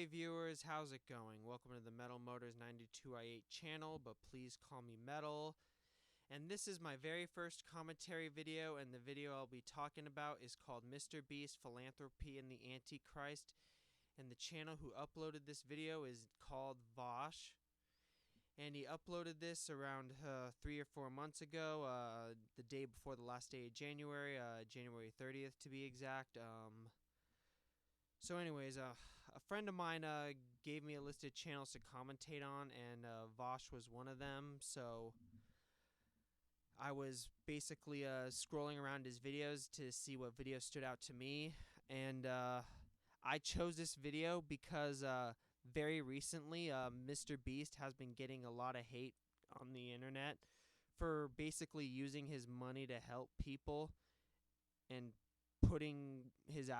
Hey viewers, how's it going? Welcome to the Metal Motors 92i8 channel, but please call me Metal. And this is my very first commentary video, and the video I'll be talking about is called Mr. Beast Philanthropy and the Antichrist. And the channel who uploaded this video is called Vosh. And he uploaded this around 3 or 4 months ago, the day before the last day of January, January 30th to be exact. So anyways, a friend of mine gave me a list of channels to commentate on, and Vosh was one of them. So I was basically scrolling around his videos to see what video stood out to me, and I chose this video because very recently Mr. Beast has been getting a lot of hate on the internet for basically using his money to help people and putting his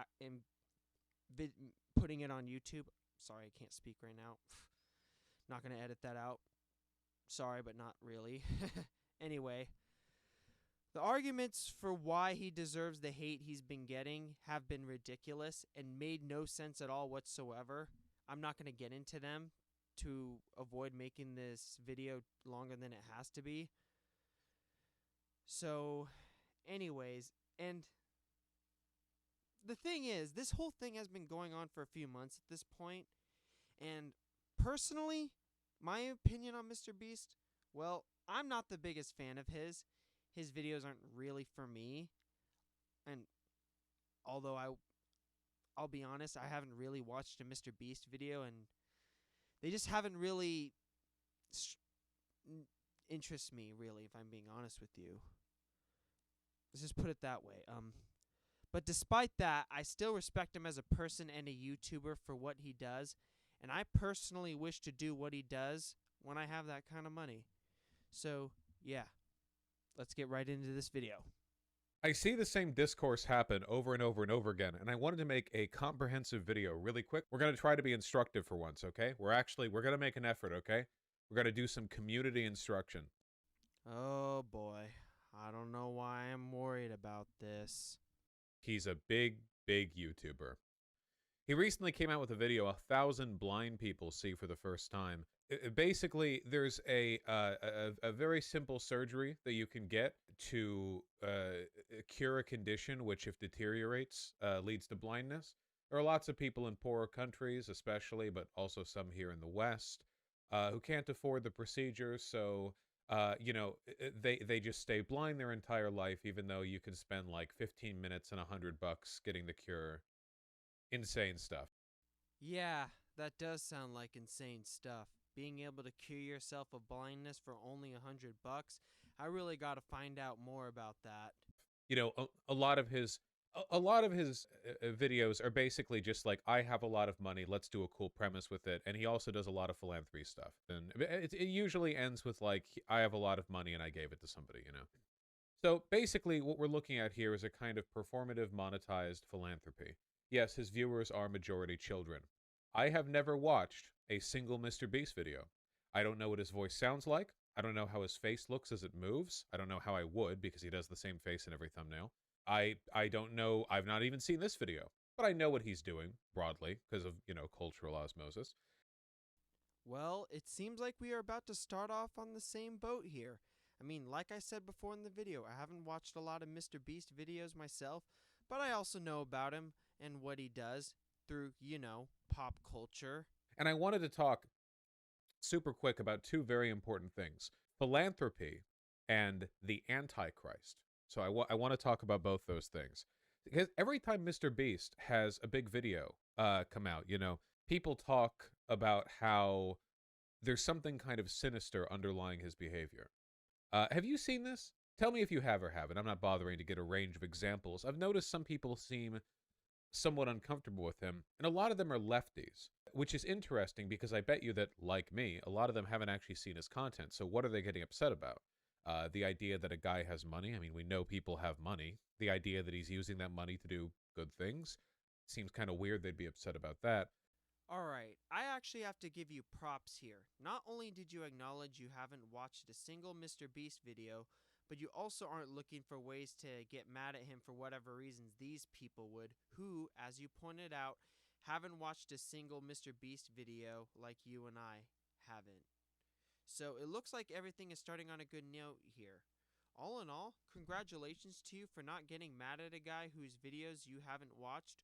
putting it on YouTube. Sorry, I can't speak right now. Not going to edit that out. Sorry, but not really. Anyway, the arguments for why he deserves the hate he's been getting have been ridiculous and made no sense at all whatsoever. I'm not going to get into them to avoid making this video longer than it has to be. So, anyways, and the thing is, this whole thing has been going on for a few months at this point, and personally, my opinion on Mr. Beast, well, I'm not the biggest fan of his. His videos aren't really for me, and although I'll be honest, I haven't really watched a Mr. Beast video, and they just haven't really interest me, really, if I'm being honest with you. Let's just put it that way. But despite that, I still respect him as a person and a YouTuber for what he does, and I personally wish to do what he does when I have that kind of money. So, yeah, let's get right into this video. I see the same discourse happen over and over and over again, and I wanted to make a comprehensive video really quick. We're going to try to be instructive for once, okay? We're going to make an effort, okay? We're going to do some community instruction. Oh, boy. I don't know why I'm worried about this. He's a big, big YouTuber. He recently came out with a video 1,000 blind people see for the first time. Basically, there's a very simple surgery that you can get to cure a condition which, if deteriorates, leads to blindness. There are lots of people in poorer countries, especially, but also some here in the West, who can't afford the procedure, so they just stay blind their entire life, even though you can spend like 15 minutes and $100 getting the cure. Insane stuff. Yeah, that does sound like insane stuff. Being able to cure yourself of blindness for only $100. I really got to find out more about that. You know, a lot of his videos are basically just like, I have a lot of money, let's do a cool premise with it. And he also does a lot of philanthropy stuff. And it usually ends with like, I have a lot of money and I gave it to somebody, you know. So basically what we're looking at here is a kind of performative monetized philanthropy. Yes, his viewers are majority children. I have never watched a single Mr. Beast video. I don't know what his voice sounds like. I don't know how his face looks as it moves. I don't know how I would, because he does the same face in every thumbnail. I don't know. I've not even seen this video, but I know what he's doing broadly because of, you know, cultural osmosis. Well, it seems like we are about to start off on the same boat here. I mean, like I said before in the video, I haven't watched a lot of Mr. Beast videos myself, but I also know about him and what he does through, you know, pop culture. And I wanted to talk super quick about two very important things: philanthropy and the Antichrist. So I want to talk about both those things. Because every time Mr. Beast has a big video come out, you know, people talk about how there's something kind of sinister underlying his behavior. Have you seen this? Tell me if you have or haven't. I'm not bothering to get a range of examples. I've noticed some people seem somewhat uncomfortable with him, and a lot of them are lefties, which is interesting because I bet you that, like me, a lot of them haven't actually seen his content. So what are they getting upset about? The idea that a guy has money. I mean, we know people have money. The idea that he's using that money to do good things seems kind of weird they'd be upset about that. Alright, I actually have to give you props here. Not only did you acknowledge you haven't watched a single Mr. Beast video, but you also aren't looking for ways to get mad at him for whatever reasons these people would, who, as you pointed out, haven't watched a single Mr. Beast video like you and I haven't. So it looks like everything is starting on a good note here. All in all, congratulations to you for not getting mad at a guy whose videos you haven't watched,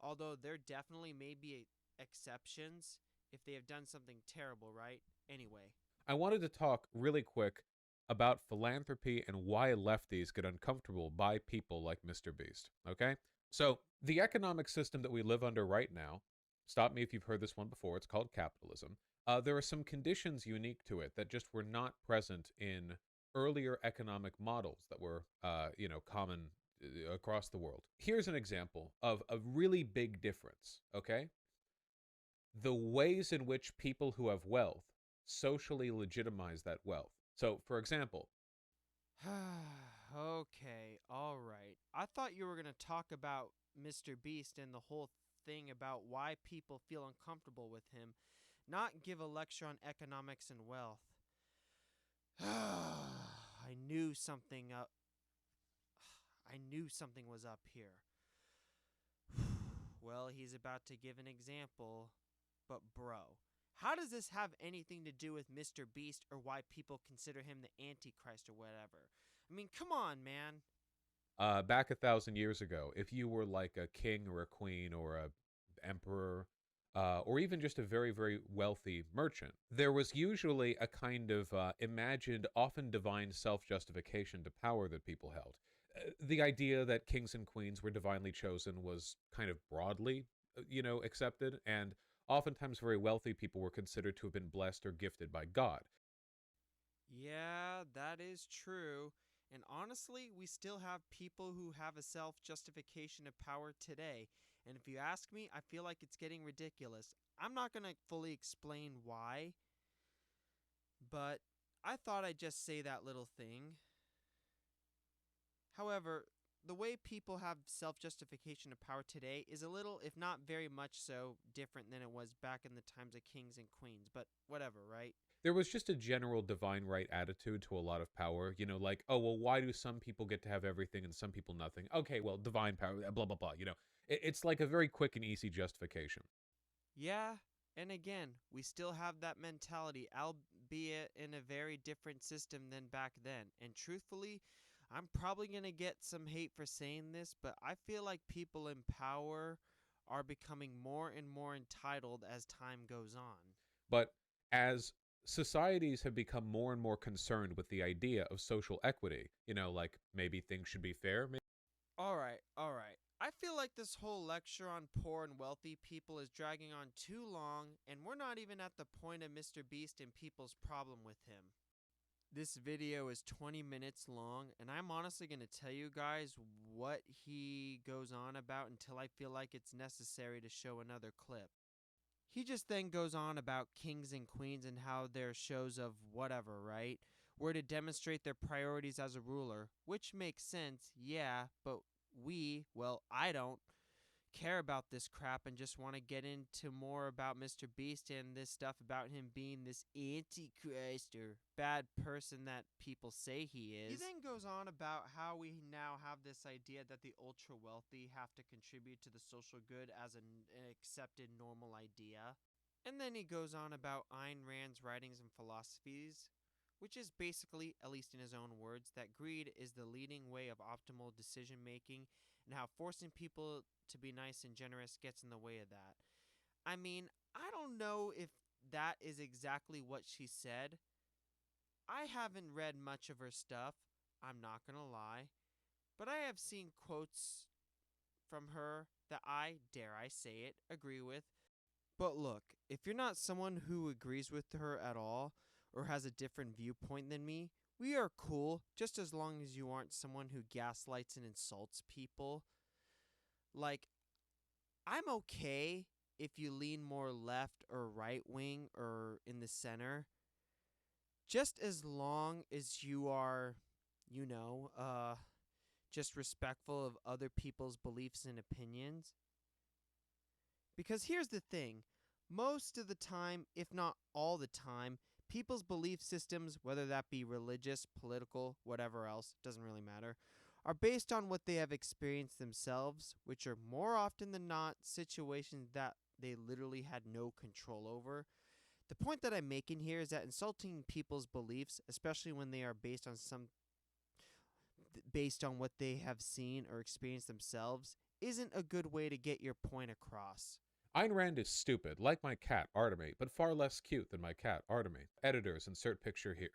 although there definitely may be exceptions if they have done something terrible, right? Anyway. I wanted to talk really quick about philanthropy and why lefties get uncomfortable by people like Mr. Beast. Okay? So, the economic system that we live under right now, stop me if you've heard this one before, it's called capitalism. There are some conditions unique to it that just were not present in earlier economic models that were, common across the world. Here's an example of a really big difference, okay? The ways in which people who have wealth socially legitimize that wealth. So, for example, Okay, alright. I thought you were going to talk about Mr. Beast and the whole thing about why people feel uncomfortable with him, not give a lecture on economics and wealth. I knew something up. I knew something was up here. Well, he's about to give an example. But bro, how does this have anything to do with Mr. Beast or why people consider him the Antichrist or whatever? I mean, come on, man. back 1,000 years ago, if you were like a king or a queen or a emperor, or even just a very, very wealthy merchant, there was usually a kind of imagined, often divine self-justification to power that people held. The idea that kings and queens were divinely chosen was kind of broadly, accepted, and oftentimes very wealthy people were considered to have been blessed or gifted by God. Yeah, that is true. And honestly, we still have people who have a self justification of power today. And if you ask me, I feel like it's getting ridiculous. I'm not going to fully explain why, but I thought I'd just say that little thing. However, the way people have self justification of power today is a little, if not very much so, different than it was back in the times of kings and queens. But whatever, right? There was just a general divine right attitude to a lot of power, like, oh, well, why do some people get to have everything and some people nothing? Okay, well, divine power, blah, blah, blah, It's like a very quick and easy justification. Yeah, and again, we still have that mentality, albeit in a very different system than back then. And truthfully, I'm probably going to get some hate for saying this, but I feel like people in power are becoming more and more entitled as time goes on. But as societies have become more and more concerned with the idea of social equity, like maybe things should be fair. Alright, alright. I feel like this whole lecture on poor and wealthy people is dragging on too long, and we're not even at the point of Mr. Beast and people's problem with him. This video is 20 minutes long, and I'm honestly going to tell you guys what he goes on about until I feel like it's necessary to show another clip. He just then goes on about kings and queens and how they're shows of whatever, right? Were to demonstrate their priorities as a ruler, which makes sense, yeah, but I don't care about this crap and just want to get into more about Mr. Beast and this stuff about him being this antichrist or bad person that people say he is. He then goes on about how we now have this idea that the ultra wealthy have to contribute to the social good as an accepted normal idea. And then he goes on about Ayn Rand's writings and philosophies, which is basically, at least in his own words, that greed is the leading way of optimal decision making and how forcing people to be nice and generous gets in the way of that. I mean, I don't know if that is exactly what she said. I haven't read much of her stuff, I'm not gonna lie, but I have seen quotes from her that I, dare I say it, agree with. But look, if you're not someone who agrees with her at all or has a different viewpoint than me, we are cool just as long as you aren't someone who gaslights and insults people. Like, I'm okay if you lean more left or right wing or in the center, just as long as you are, you know, just respectful of other people's beliefs and opinions. Because here's the thing, most of the time, if not all the time, people's belief systems, whether that be religious, political, whatever else, doesn't really matter, are based on what they have experienced themselves, which are more often than not situations that they literally had no control over. The point that I'm making here is that insulting people's beliefs, especially when they are based on what they have seen or experienced themselves, isn't a good way to get your point across. Ayn Rand is stupid, like my cat, Artemy, but far less cute than my cat, Artemy. Editors, insert picture here.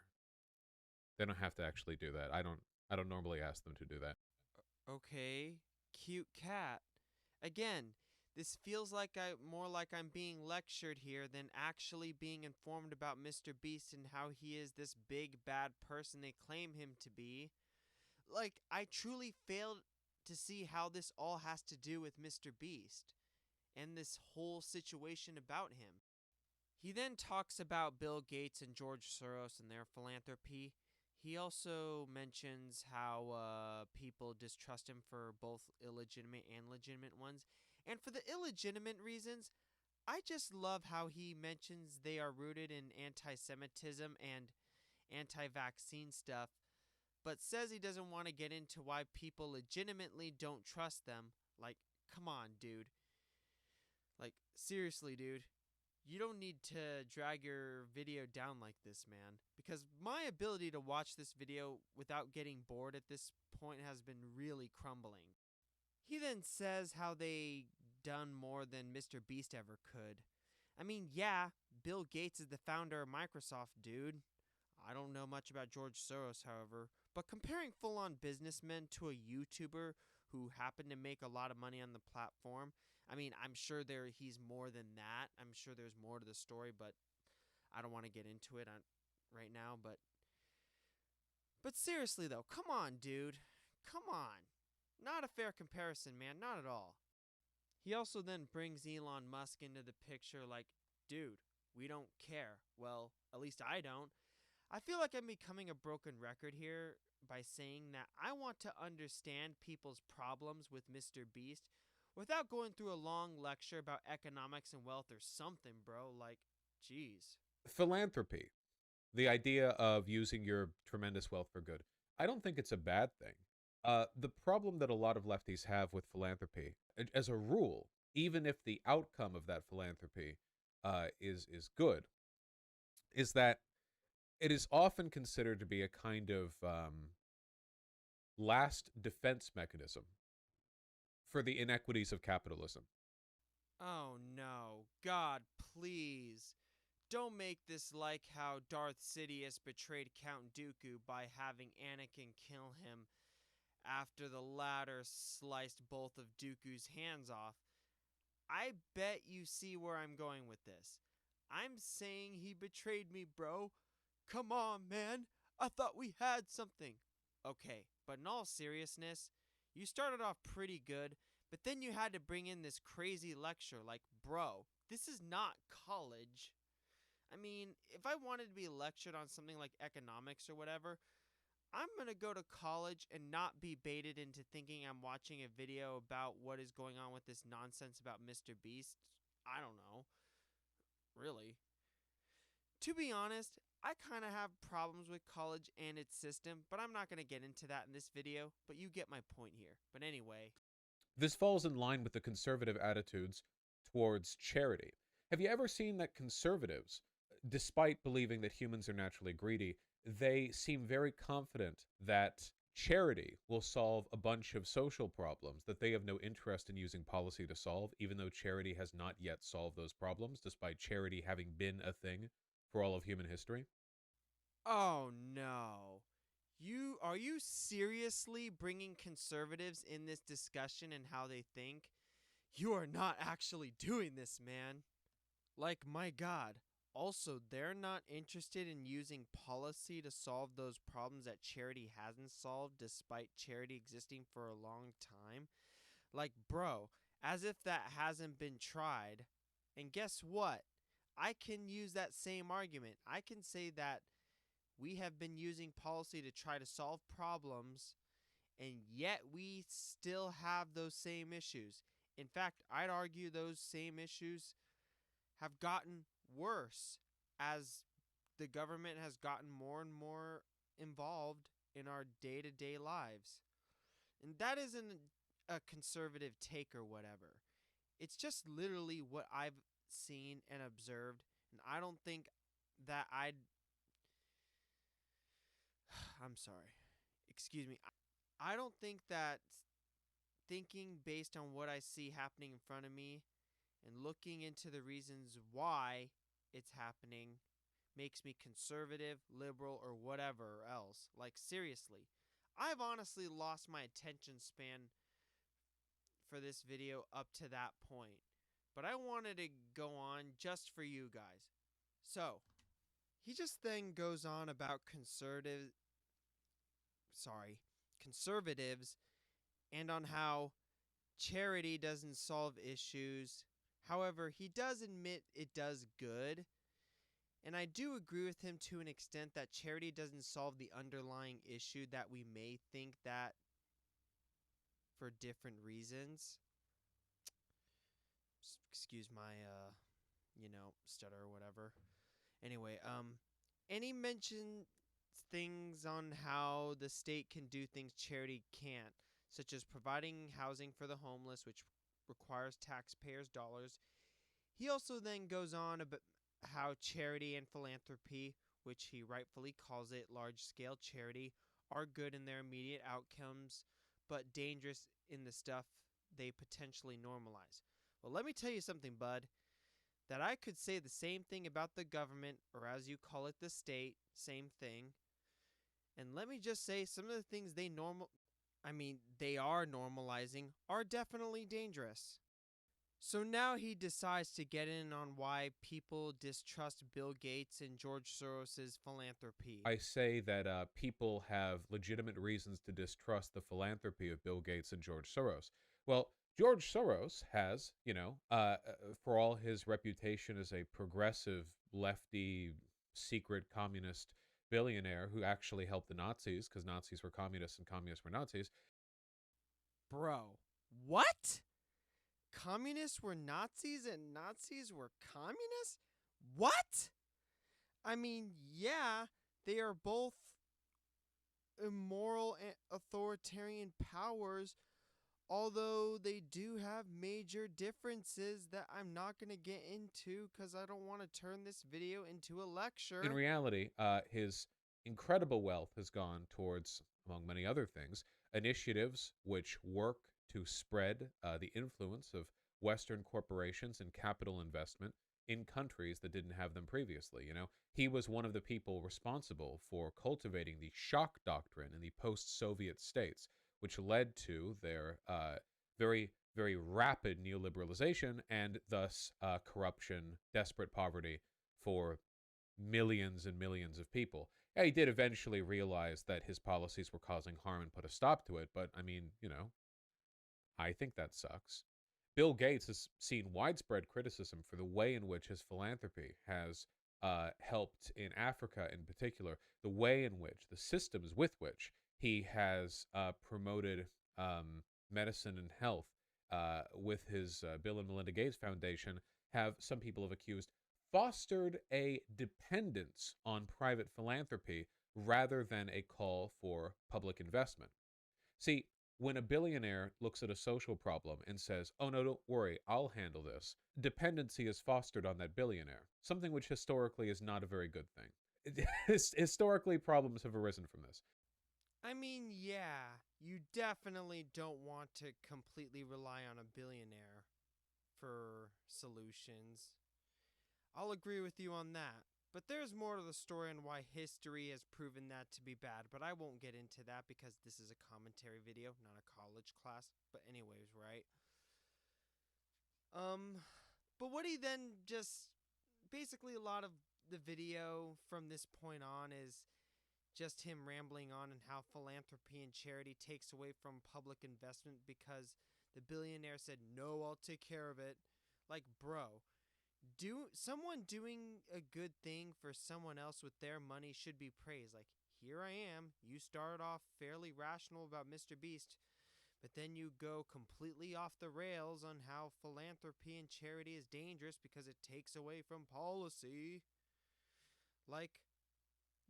They don't have to actually do that. I don't normally ask them to do that. Okay, cute cat. Again, this feels like more like I'm being lectured here than actually being informed about Mr. Beast and how he is this big bad person they claim him to be. Like, I truly failed to see how this all has to do with Mr. Beast and this whole situation about him. He then talks about Bill Gates and George Soros and their philanthropy. He also mentions how people distrust him for both illegitimate and legitimate ones. And for the illegitimate reasons, I just love how he mentions they are rooted in anti Semitism and anti vaccine stuff, but says he doesn't want to get into why people legitimately don't trust them. Like, come on, dude. Like, seriously, dude. You don't need to drag your video down like this, man. Because my ability to watch this video without getting bored at this point has been really crumbling. He then says how they done more than Mr. Beast ever could. I mean, yeah, Bill Gates is the founder of Microsoft, dude. I don't know much about George Soros, however, but comparing full-on businessmen to a YouTuber who happened to make a lot of money on the platform, I mean, I'm sure he's more than that. I'm sure there's more to the story, but I don't want to get into it right now. But seriously though, come on, dude. Come on. Not a fair comparison, man. Not at all. He also then brings Elon Musk into the picture like, dude, we don't care. Well, at least I don't. I feel like I'm becoming a broken record here by saying that I want to understand people's problems with Mr. Beast without going through a long lecture about economics and wealth or something, bro. Like, jeez. Philanthropy, the idea of using your tremendous wealth for good. I don't think it's a bad thing. The problem that a lot of lefties have with philanthropy, as a rule, even if the outcome of that philanthropy is good, is that it is often considered to be a kind of last defense mechanism for the inequities of capitalism. Oh no. God, please. Don't make this like how Darth Sidious betrayed Count Dooku by having Anakin kill him after the latter sliced both of Dooku's hands off. I bet you see where I'm going with this. I'm saying he betrayed me, bro. Come on, man. I thought we had something. Okay, but in all seriousness, you started off pretty good, but then you had to bring in this crazy lecture like, bro, this is not college. I mean, if I wanted to be lectured on something like economics or whatever, I'm going to go to college and not be baited into thinking I'm watching a video about what is going on with this nonsense about Mr. Beast. I don't know. Really. To be honest, I kind of have problems with college and its system, but I'm not going to get into that in this video, but you get my point here. But anyway. This falls in line with the conservative attitudes towards charity. Have you ever seen that conservatives, despite believing that humans are naturally greedy, they seem very confident that charity will solve a bunch of social problems that they have no interest in using policy to solve, even though charity has not yet solved those problems, despite charity having been a thing for all of human history? Oh no. Are you seriously bringing conservatives in this discussion and how they think? You are not actually doing this, man. Like, my God. Also, they're not interested in using policy to solve those problems that charity hasn't solved despite charity existing for a long time. Like, bro, as if that hasn't been tried. And guess what? I can use that same argument. I can say that we have been using policy to try to solve problems, and yet we still have those same issues. In fact, I'd argue those same issues have gotten worse as the government has gotten more and more involved in our day-to-day lives. And that isn't a conservative take or whatever. it's just literally what I've seen and observed, and I don't think that I'm sorry. Excuse me. I don't think that thinking based on what I see happening in front of me and looking into the reasons why it's happening makes me conservative, liberal, or whatever else. Like, seriously. I've honestly lost my attention span for this video up to that point. But I wanted to go on just for you guys. So, he just then goes on about conservatives and on how charity doesn't solve issues. However, he does admit it does good. And I do agree with him to an extent that charity doesn't solve the underlying issue that we may think that for different reasons. Excuse my stutter or whatever. Anyway, and he mentions things on how the state can do things charity can't, such as providing housing for the homeless, which requires taxpayers' dollars. He also then goes on about how charity and philanthropy, which he rightfully calls it large-scale charity, are good in their immediate outcomes, but dangerous in the stuff they potentially normalize. Well, let me tell you something, bud, that I could say the same thing about the government, or as you call it, the state, same thing. And let me just say, some of the things they are normalizing are definitely dangerous. So now he decides to get in on why people distrust Bill Gates and George Soros' philanthropy. I say that people have legitimate reasons to distrust the philanthropy of Bill Gates and George Soros. Well, George Soros has, for all his reputation as a progressive, lefty, secret communist billionaire who actually helped the Nazis because Nazis were communists and communists were Nazis. Bro, what? Communists were Nazis and Nazis were communists? What? I mean, yeah, they are both immoral and authoritarian powers, although they do have major differences that I'm not going to get into because I don't want to turn this video into a lecture. In reality, his incredible wealth has gone towards, among many other things, initiatives which work to spread the influence of Western corporations and capital investment in countries that didn't have them previously. He was one of the people responsible for cultivating the shock doctrine in the post-Soviet states, which led to their very, very rapid neoliberalization and thus corruption, desperate poverty for millions and millions of people. Yeah, he did eventually realize that his policies were causing harm and put a stop to it, but I mean, I think that sucks. Bill Gates has seen widespread criticism for the way in which his philanthropy has helped in Africa in particular, the way in which, the systems with which he has promoted medicine and health with his Bill and Melinda Gates Foundation, some people have accused, fostered a dependence on private philanthropy rather than a call for public investment. See, when a billionaire looks at a social problem and says, oh no, don't worry, I'll handle this, dependency is fostered on that billionaire, something which historically is not a very good thing. Historically, problems have arisen from this. I mean, yeah, you definitely don't want to completely rely on a billionaire for solutions. I'll agree with you on that. But there's more to the story and why history has proven that to be bad. But I won't get into that because this is a commentary video, not a college class. But anyways, right? But what he then just... Basically, a lot of the video from this point on is just him rambling on and how philanthropy and charity takes away from public investment because the billionaire said, no, I'll take care of it. Like, bro... someone doing a good thing for someone else with their money should be praised. Like, here I am. You started off fairly rational about Mr. Beast, but then you go completely off the rails on how philanthropy and charity is dangerous because it takes away from policy. Like,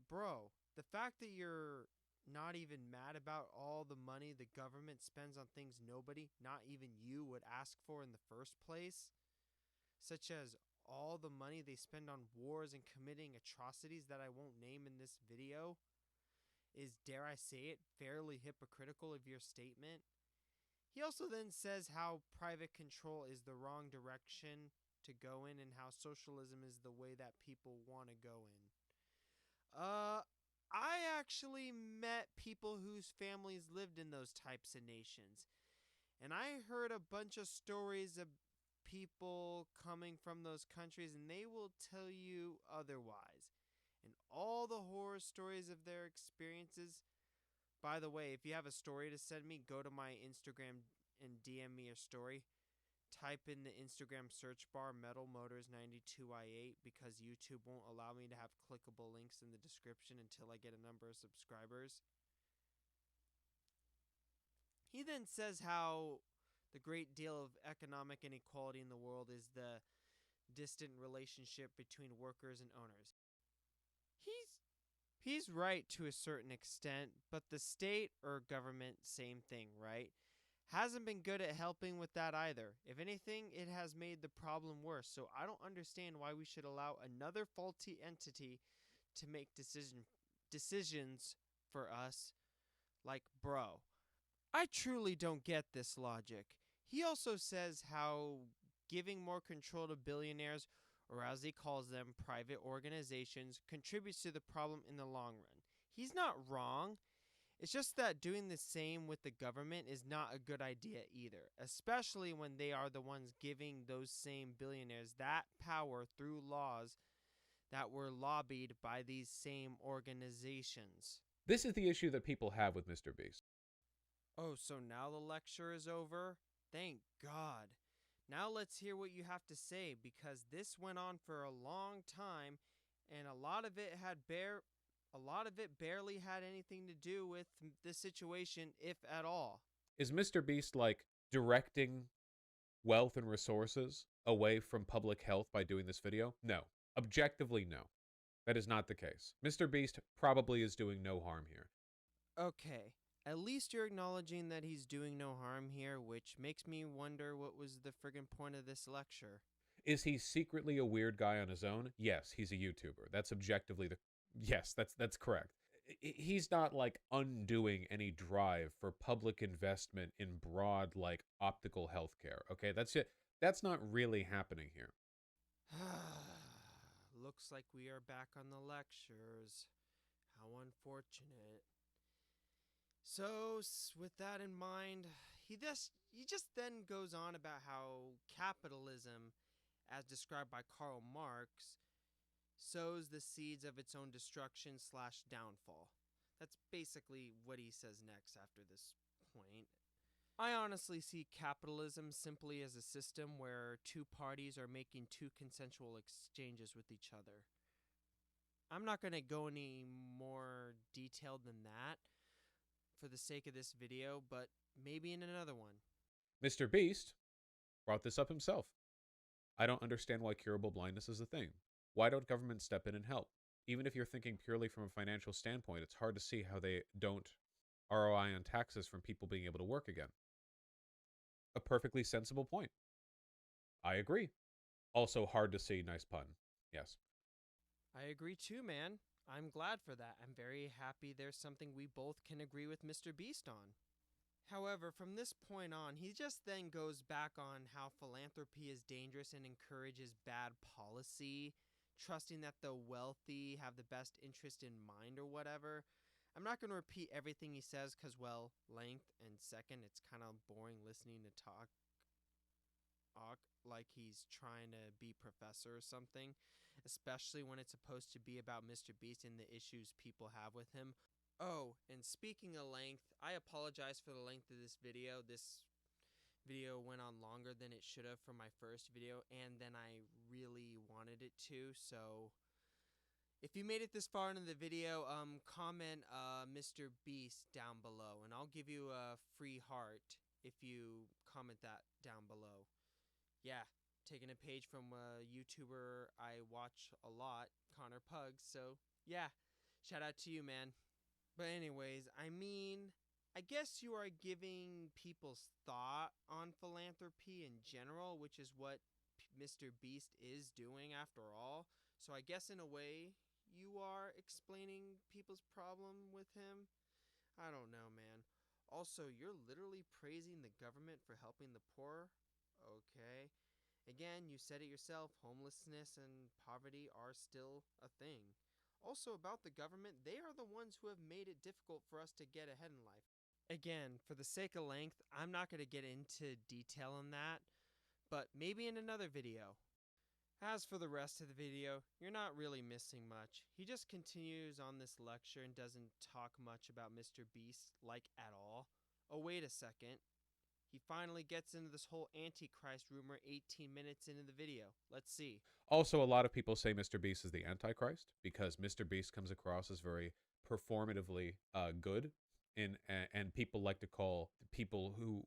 bro, the fact that you're not even mad about all the money the government spends on things nobody, not even you, would ask for in the first place? Such as all the money they spend on wars and committing atrocities that I won't name in this video? Is, dare I say it, fairly hypocritical of your statement? He also then says how private control is the wrong direction to go in and how socialism is the way that people want to go in. I actually met people whose families lived in those types of nations, and I heard a bunch of stories of people coming from those countries, and they will tell you otherwise. And all the horror stories of their experiences. By the way, if you have a story to send me, go to my Instagram and DM me your story. Type in the Instagram search bar Metal Motors 92i8 because YouTube won't allow me to have clickable links in the description until I get a number of subscribers. He then says how the great deal of economic inequality in the world is the distant relationship between workers and owners. He's right to a certain extent, but the state or government, same thing, right? Hasn't been good at helping with that either. If anything, it has made the problem worse. So I don't understand why we should allow another faulty entity to make decisions for us. Like, bro, I truly don't get this logic. He also says how giving more control to billionaires, or as he calls them, private organizations, contributes to the problem in the long run. He's not wrong. It's just that doing the same with the government is not a good idea either, especially when they are the ones giving those same billionaires that power through laws that were lobbied by these same organizations. This is the issue that people have with Mr. Beast. Oh, so now the lecture is over? Thank God. Now let's hear what you have to say, because this went on for a long time and a lot of it barely had anything to do with the situation, if at all. Is Mr. Beast like directing wealth and resources away from public health by doing this video? No. Objectively, no. That is not the case. Mr. Beast probably is doing no harm here. Okay. At least you're acknowledging that he's doing no harm here, which makes me wonder what was the friggin' point of this lecture. Is he secretly a weird guy on his own? Yes, he's a YouTuber. That's objectively the... Yes, that's correct. He's not like undoing any drive for public investment in broad like optical healthcare. Okay, that's it. That's not really happening here. Looks like we are back on the lectures. How unfortunate. So, with that in mind, he just then goes on about how capitalism, as described by Karl Marx, sows the seeds of its own destruction / downfall. That's basically what he says next after this point. I honestly see capitalism simply as a system where two parties are making two consensual exchanges with each other. I'm not going to go any more detailed than that for the sake of this video, but maybe in another one. Mr. Beast brought this up himself. I don't understand why curable blindness is a thing. Why don't governments step in and help? Even if you're thinking purely from a financial standpoint, it's hard to see how they don't ROI on taxes from people being able to work again. A perfectly sensible point. I agree. Also hard to see. Nice pun. Yes. I agree too, man. I'm glad for that. I'm very happy there's something we both can agree with Mr. Beast on. However, from this point on, he just then goes back on how philanthropy is dangerous and encourages bad policy, trusting that the wealthy have the best interest in mind or whatever. I'm not going to repeat everything he says because, well, length, and second, it's kind of boring listening to talk like he's trying to be professor or something, especially when it's supposed to be about Mr. Beast and the issues people have with him. Oh, and speaking of length, I apologize for the length of this video. This video went on longer than it should have for my first video, and then I really wanted it to, so if you made it this far into the video, comment Mr. Beast down below, and I'll give you a free heart if you comment that down below. Yeah, taking a page from a YouTuber I watch a lot, Connor Pugs, so yeah, shout out to you, man. But anyways, I guess you are giving people's thought on philanthropy in general, which is what Mr. Beast is doing after all. So I guess in a way you are explaining people's problem with him. I don't know, man. Also, you're literally praising the government for helping the poor. Okay. Again, you said it yourself, homelessness and poverty are still a thing. Also, about the government, they are the ones who have made it difficult for us to get ahead in life. Again, for the sake of length, I'm not going to get into detail on that, but maybe in another video. As for the rest of the video, you're not really missing much. He just continues on this lecture and doesn't talk much about Mr. Beast, like at all. Oh, wait a second. He finally gets into this whole Antichrist rumor 18 minutes into the video. Let's see. Also, a lot of people say Mr. Beast is the Antichrist because Mr. Beast comes across as very performatively good, and people like to call the people who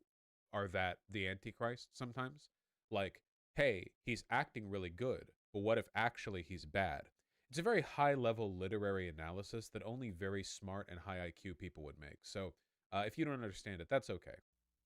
are that the Antichrist sometimes. Like, hey, he's acting really good, but what if actually he's bad? It's a very high level literary analysis that only very smart and high IQ people would make. So, if you don't understand it, that's okay.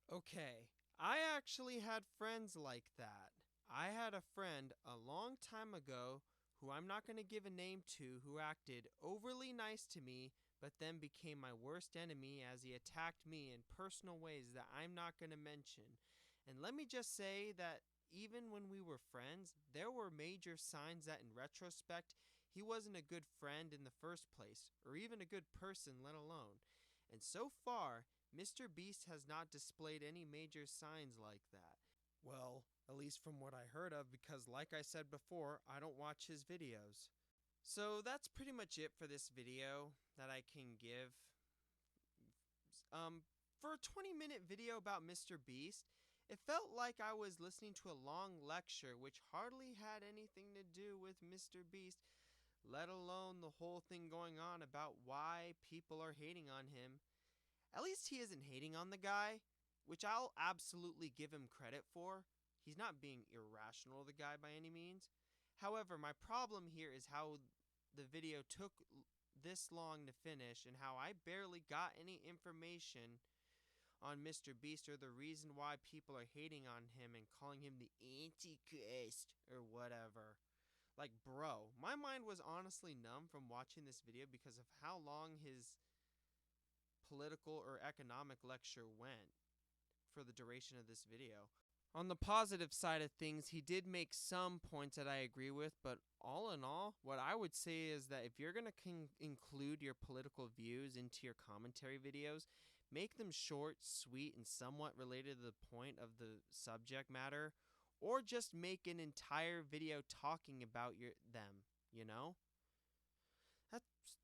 Okay, I actually had friends like that. I had a friend a long time ago who I'm not going to give a name to who acted overly nice to me but then became my worst enemy as he attacked me in personal ways that I'm not going to mention. And let me just say that even when we were friends, there were major signs that in retrospect, he wasn't a good friend in the first place, or even a good person, let alone. And so far, Mr. Beast has not displayed any major signs like that. Well, at least from what I heard of, because like I said before, I don't watch his videos. So that's pretty much it for this video that I can give. For a 20-minute video about Mr. Beast, it felt like I was listening to a long lecture which hardly had anything to do with Mr. Beast, let alone the whole thing going on about why people are hating on him. At least he isn't hating on the guy, which I'll absolutely give him credit for. He's not being irrational, the guy, by any means. However, my problem here is how the video took this long to finish and how I barely got any information on Mr. Beast or the reason why people are hating on him and calling him the Antichrist or whatever. Like, bro, my mind was honestly numb from watching this video because of how long his political or economic lecture went for the duration of this video. On the positive side of things, he did make some points that I agree with, but all in all, what I would say is that if you're going to include your political views into your commentary videos, make them short, sweet, and somewhat related to the point of the subject matter, or just make an entire video talking about them, you know?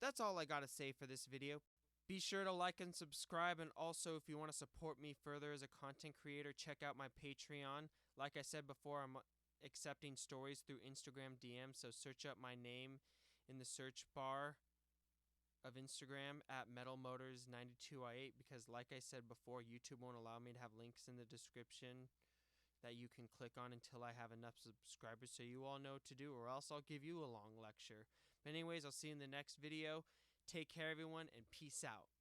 That's all I got to say for this video. Be sure to like and subscribe, and also if you want to support me further as a content creator, check out my Patreon. Like I said before, I'm accepting stories through Instagram DMs, so search up my name in the search bar of Instagram at Metal Motors 92i8 because like I said before, YouTube won't allow me to have links in the description that you can click on until I have enough subscribers so you all know what to do, or else I'll give you a long lecture. But anyways, I'll see you in the next video. Take care, everyone, and peace out.